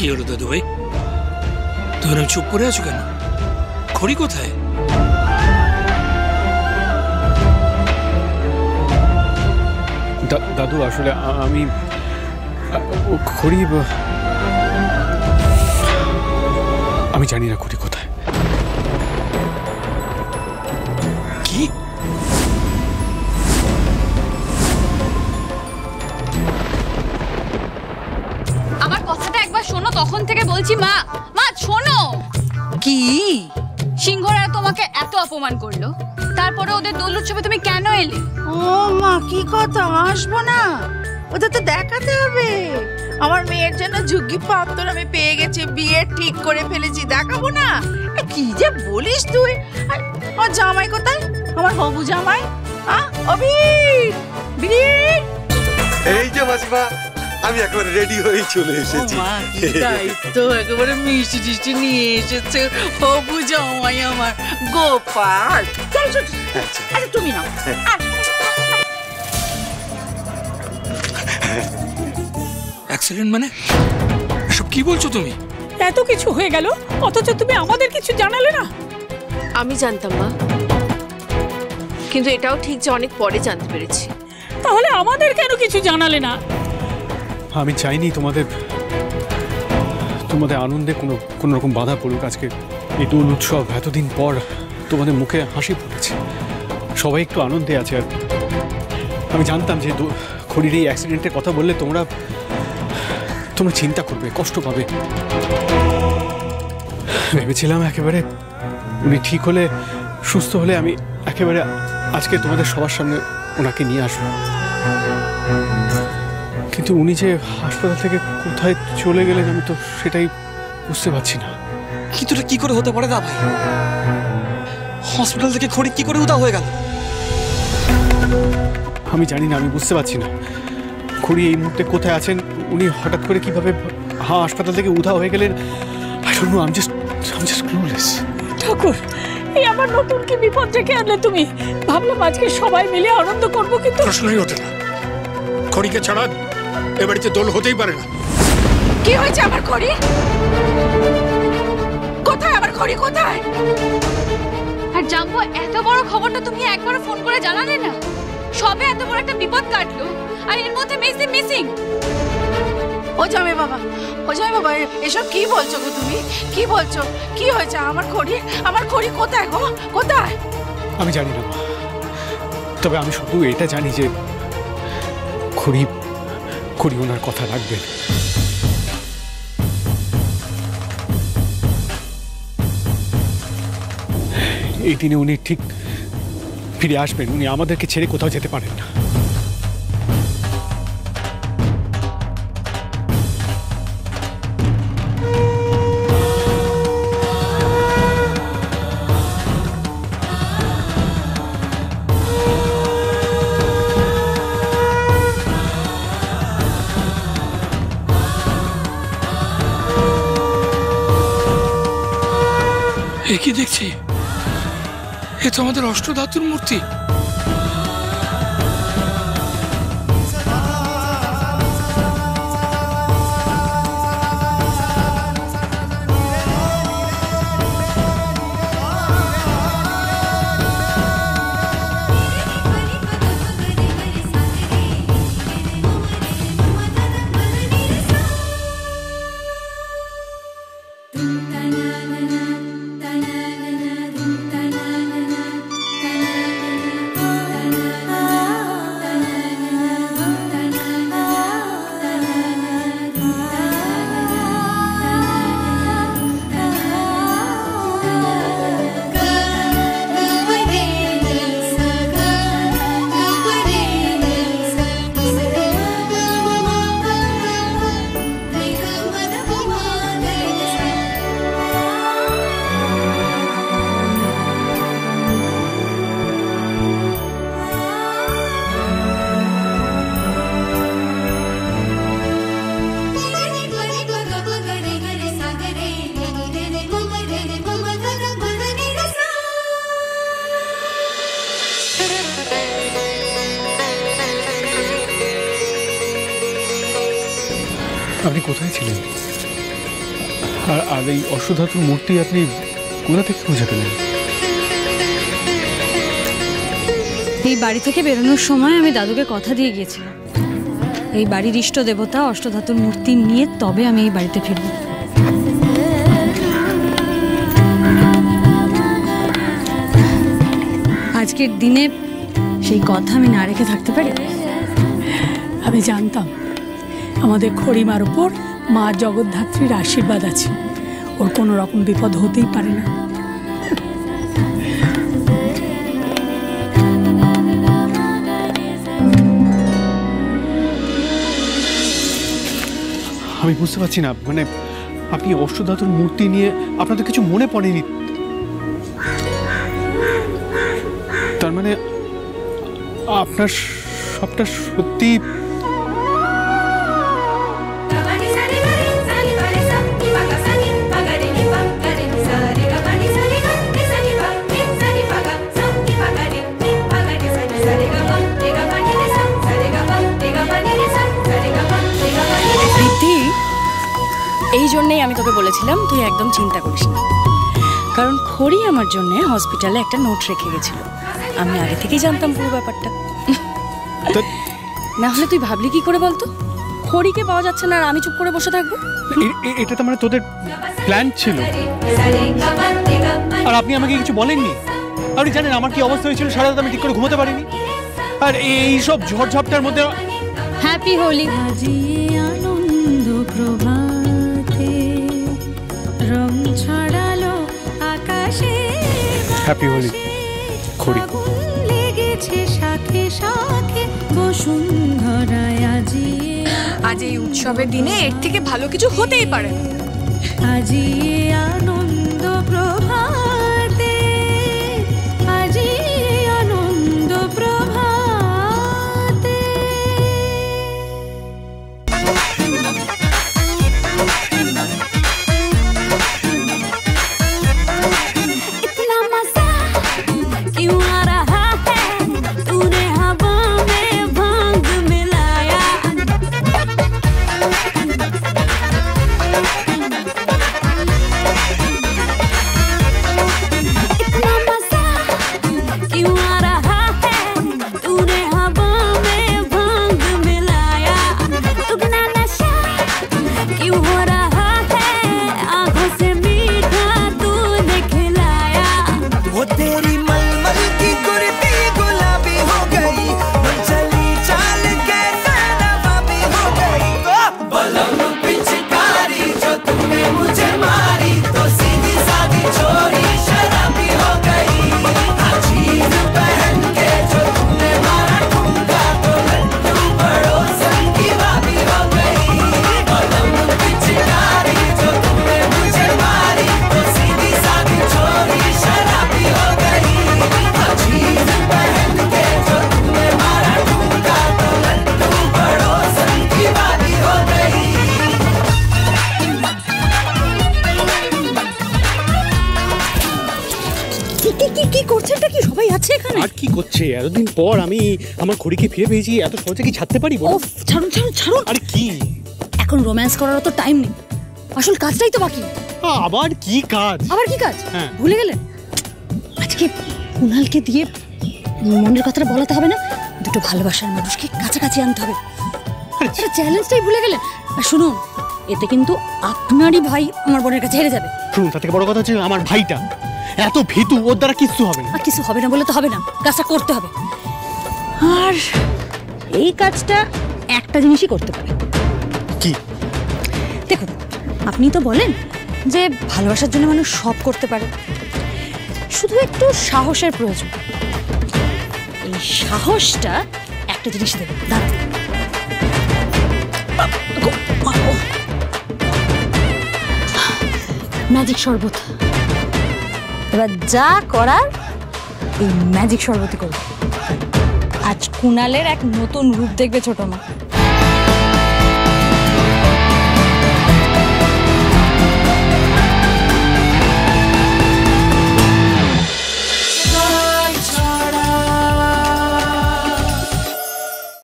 কি হলো দাদু ভাই, তুমি চুপ করে আছো কেন? খড়ি কোথায়? দাদু আসলে আমি খড়ি আমি জানি না খড়ি কোথায়। কি? আমার কথাটা একবার শোনো, তখন থেকে বলছি মা মা শোনো। কি সিংহরা তোমাকে এত অপমান করলো, তারপরে ওদের দোল উৎসবে তুমি কেন এলে? ও মা কি কথা, আসবো না? ওদের তো দেখাতে হবে আমার মেয়ের জন্য ঝুঁকি পাত্র আমি পেয়ে গেছি, বিয়ে ঠিক করে ফেলেছি, দেখাবো না? কি যে বলিস তুই। আর জামাই কোথায়, আমার হবু জামাই? এই যে মাসিমা, আমি একেবারে রেডি হয়ে চলে এসেছি। তো একেবারে মিষ্টি টিষ্টি নিয়ে এসেছে হবু জামাই আমার গোপাল। আচ্ছা তুমি নাও। অ্যাক্সিডেন্ট মানে? এসব কি বলছো তুমি? এত কিছু হয়ে গেল অথচ তুমি আমাদের কিছু জানালে না। আমি জানতাম মা, কিন্তু এটাও ঠিক যে অনেক পরে জানতে পেরেছি। তাহলে আমাদের কেন কিছু জানালে না? আমি চাইনি তোমাদের আনন্দে কোনো রকম বাধা পড়ুক। আজকে এই দোল উৎসব, এতদিন পর তোমাদের মুখে হাসি পড়েছে, সবাই একটু আনন্দে আছে। আর আমি জানতাম যে খড়ির এই অ্যাক্সিডেন্টের কথা বললে তোমরা চিন্তা করবে, কষ্ট পাবে। ভেবেছিলাম একেবারে উনি ঠিক হলে, সুস্থ হলে আমি একেবারে আজকে তোমাদের সবার সামনে ওনাকে নিয়ে আসবো। কিন্তু উনি যে হাসপাতাল থেকে কোথায় চলে গেলেন আমি তো সেটাই বুঝতে পারছি না। কিন্তু কি করে হতে পারে না ভাই? হসপিটাল থেকে খড়ি কি করে উধাও হয়ে গেল? আমি জানি না, আমি বুঝতে পারছি না খড়ি এই মুহূর্তে কোথায় আছেন। উনি হঠাৎ করে কিভাবে হাসপাতাল থেকে উধাও হয়ে গেলেন, I don't know, I am just clueless. Thakur, এই আমার নতুন কি বিপদ ডেকে আনলে তুমি? ভাবলাম আজকে সবাই মিলে আনন্দ করবো, কিন্তু প্রশ্নই ওঠে না। খড়িকে ছাড়া এ বাড়িতে দোল হতেই পারে না। কি হয়েছে আমার খড়ি? কোথায় আমার খড়ি, কোথায়? আর জাম্বো, এত বড় খবরটা তুমি একবার ফোন করে জানালে না? সবে এত বড় একটা বিপদ কাটলো, আর এর মধ্যে মেসি মিসিং। ও জামাই বাবা, এসব কি বলছো গো তুমি? কি বলছো? কি হয়েছে আমার খড়ি কোথায় গো, কোথায়? আমি জানি না, তবে আমি শুধু এটা জানি যে খড়ি ওনার কথা রাখবেন। এই দিনে উনি ঠিক ফিরে আসবেন, উনি আমাদেরকে ছেড়ে কোথাও যেতে পারেন না। কি দেখছি? এ তো আমাদের অষ্টধাতুর মূর্তি। আপনি কোথায় ছিলেন? আর এই অশ্বধাতুর মূর্তি আপনি কোথা থেকে খুঁজে পেলেন? এই বাড়ি থেকে বেরোনোর সময় আমি দাদুকে কথা দিয়ে গিয়েছিলাম, এই বাড়ির ইষ্ট দেবতা অষ্টধাতুর মূর্তি নিয়ে তবে আমি এই বাড়িতে ফিরব। আজকের দিনে সেই কথা আমি না রেখে থাকতে পারি? আমি জানতাম আমাদের খড়িমার উপর মা জগদ্ধাত্রীর আশীর্বাদ আছে, ওর কোনো রকম বিপদ হতেই পারে না। আমি বুঝতে পারছি না, মানে আপনি অষ্টধাতুর মূর্তি নিয়ে আপনাদের কিছু মনে পড়েনি? তার মানে আপনার সবটা সত্যি? এই জন্যই আমি তোকে বলেছিলাম তুই একদম চিন্তা করিস না, কারণ খড়ি আমার জন্য হসপিটালে একটা নোট রেখে গেছিল। আমি আগে থেকেই জানতাম পুরো ব্যাপারটা। না হলে তুই ভাবলি কি করে বলতো খড়িকে পাওয়া যাচ্ছে না আর আমি চুপ করে বসে থাকবো? এটা তো মানে তোদের প্ল্যান ছিল। আর আপনি আমাকে কিছু বলেননি? আপনি জানেন আমার কি অবস্থা হয়েছিল, সারা রাত আমি ঠিক করে ঘুমোতে পারিনি। আর এই সব ঝড়ঝাপটার মধ্যে হ্যাপি হোলি। আনন্দ প্রভাতে রং ছড়ালো আকাশে, হ্যাপি হোলি খড়ি। লেগেছে শাখে শাখে বসুন্ধরায় আজি। আজ এই উৎসবের দিনে এর থেকে ভালো কিছু হতেই পারে না। আজি আনন্দ প্রভাতে, আজি আনন্দ প্রভাতে। इतना मजा क्यों आ रहा है, तूने हवा में भांग मिलाया। इतना मजा क्यों आ रहा है, तूने हवा में भांग मिलाया। दुगना नशा क्यों हो रहा है, आंखों से मीठा तूने खिलाया। वो तेरी मलमल की कुर्ती गुलाबी हो गई, चली चाल के नवाबी हो गई। बलम पिचकारी जो तुमने मुझे मारी, तो सीधी सादी छोरी शराबी हो गई। अजीब पहन के जो तुमने मारा ठुमका, तो लड्डू पड़ोसन की भाभी हो गई। बलम पिचकारी जो तुमने मुझे मारी, तो सीधी सादी छोरी शराबी हो गई। अजीब पहन के जो तुमने मारा ठुमका, तो लड्डू पड़ोसन की भाभी हो गई। কি করছেনটা কি? সবাই আছে এখানে? আর কি করছে? এতদিন পর আমি আমার খড়িকে ফিরে পেয়েছি, এত সহজে কি ছাড়তে পারি? ওফ, ছাড়ুন ছাড়ুন ছাড়ুন। আরে কি? এখন রোম্যান্স করার তো টাইম নেই, আসল কাজটাই তো বাকি। আবার কি কাজ? আবার কি কাজ? হ্যাঁ। ভুলে গেলেন? আজকে কুণালকে দিয়ে মনের কথাটা বলাতে হবে না, দুটো ভালোবাসার মানুষকে কাছাকাছি আনতে হবে। আচ্ছা, চ্যালেঞ্জটাই ভুলে গেলেন। আর শুনুন, এতে কিন্তু আপনারই ভাই আমার বোনের কাছে হেরে যাবে। শুনুন, তার থেকে বড় কথা হচ্ছে আমার ভাইটা এত ভীতু, ওর দ্বারা কিচ্ছু হবে না। আর কিছু হবে না বলে তো হবে না, কাজটা করতে হবে। আর এই কাজটা একটা জিনিসই করতে পারে। কি? দেখুন, আপনি তো বলেন যে ভালোবাসার জন্য মানুষ সব করতে পারে, শুধু একটু সাহসের প্রয়োজন। এই সাহসটা একটা জিনিস দেবে। দাঁড়ান, ম্যাজিক শরবত। এবার যা করার এই ম্যাজিক শরবতই করবে। আজ কুণালের এক নতুন রূপ দেখবে ছোট মা।